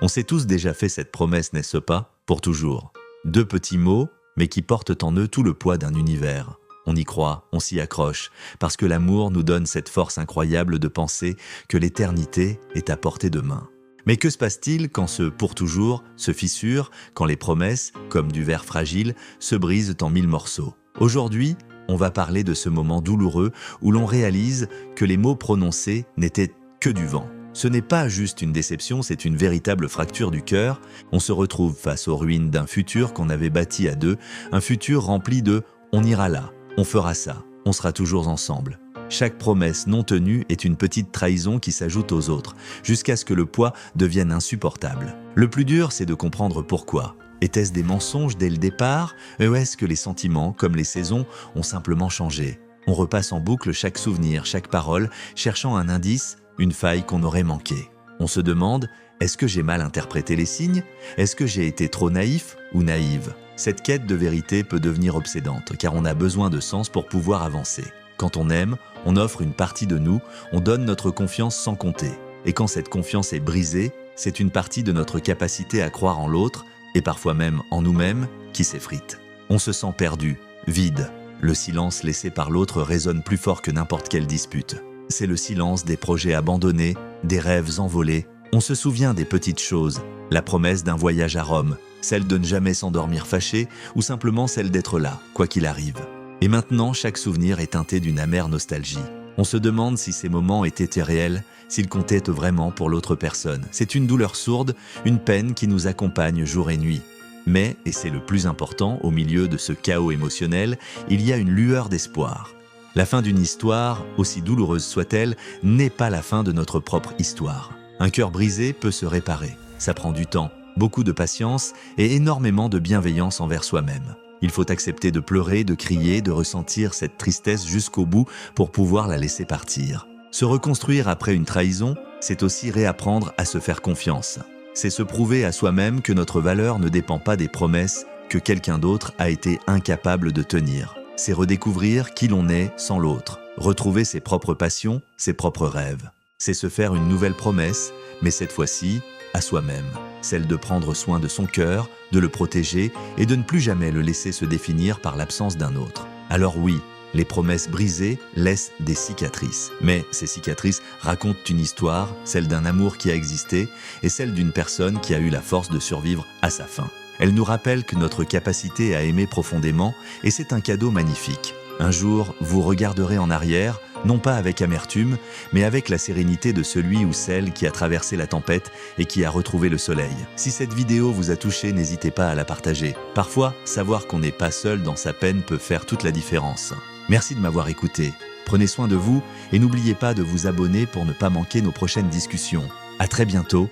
On s'est tous déjà fait cette promesse, n'est-ce pas? Pour toujours. Deux petits mots, mais qui portent en eux tout le poids d'un univers. On y croit, on s'y accroche, parce que l'amour nous donne cette force incroyable de penser que l'éternité est à portée de main. Mais que se passe-t-il quand ce « pour toujours » se fissure, quand les promesses, comme du verre fragile, se brisent en mille morceaux? Aujourd'hui, on va parler de ce moment douloureux où l'on réalise que les mots prononcés n'étaient que du vent. Ce n'est pas juste une déception, c'est une véritable fracture du cœur. On se retrouve face aux ruines d'un futur qu'on avait bâti à deux, un futur rempli de « on ira là, on fera ça, on sera toujours ensemble ». Chaque promesse non tenue est une petite trahison qui s'ajoute aux autres, jusqu'à ce que le poids devienne insupportable. Le plus dur, c'est de comprendre pourquoi. Était-ce des mensonges dès le départ, ou est-ce que les sentiments, comme les saisons, ont simplement changé? On repasse en boucle chaque souvenir, chaque parole, cherchant un indice, une faille qu'on aurait manquée. On se demande, est-ce que j'ai mal interprété les signes? Est-ce que j'ai été trop naïf ou naïve? Cette quête de vérité peut devenir obsédante, car on a besoin de sens pour pouvoir avancer. Quand on aime, on offre une partie de nous, on donne notre confiance sans compter. Et quand cette confiance est brisée, c'est une partie de notre capacité à croire en l'autre, et parfois même en nous-mêmes, qui s'effrite. On se sent perdu, vide. Le silence laissé par l'autre résonne plus fort que n'importe quelle dispute. C'est le silence des projets abandonnés, des rêves envolés. On se souvient des petites choses, la promesse d'un voyage à Rome, celle de ne jamais s'endormir fâché, ou simplement celle d'être là, quoi qu'il arrive. Et maintenant, chaque souvenir est teinté d'une amère nostalgie. On se demande si ces moments étaient réels, s'ils comptaient vraiment pour l'autre personne. C'est une douleur sourde, une peine qui nous accompagne jour et nuit. Mais, et c'est le plus important, au milieu de ce chaos émotionnel, il y a une lueur d'espoir. La fin d'une histoire, aussi douloureuse soit-elle, n'est pas la fin de notre propre histoire. Un cœur brisé peut se réparer. Ça prend du temps, beaucoup de patience et énormément de bienveillance envers soi-même. Il faut accepter de pleurer, de crier, de ressentir cette tristesse jusqu'au bout pour pouvoir la laisser partir. Se reconstruire après une trahison, c'est aussi réapprendre à se faire confiance. C'est se prouver à soi-même que notre valeur ne dépend pas des promesses que quelqu'un d'autre a été incapable de tenir. C'est redécouvrir qui l'on est sans l'autre, retrouver ses propres passions, ses propres rêves. C'est se faire une nouvelle promesse, mais cette fois-ci, à soi-même. Celle de prendre soin de son cœur, de le protéger et de ne plus jamais le laisser se définir par l'absence d'un autre. Alors oui, les promesses brisées laissent des cicatrices. Mais ces cicatrices racontent une histoire, celle d'un amour qui a existé et celle d'une personne qui a eu la force de survivre à sa fin. Elles nous rappellent que notre capacité à aimer profondément, et c'est un cadeau magnifique. Un jour, vous regarderez en arrière, non pas avec amertume, mais avec la sérénité de celui ou celle qui a traversé la tempête et qui a retrouvé le soleil. Si cette vidéo vous a touché, n'hésitez pas à la partager. Parfois, savoir qu'on n'est pas seul dans sa peine peut faire toute la différence. Merci de m'avoir écouté. Prenez soin de vous et n'oubliez pas de vous abonner pour ne pas manquer nos prochaines discussions. À très bientôt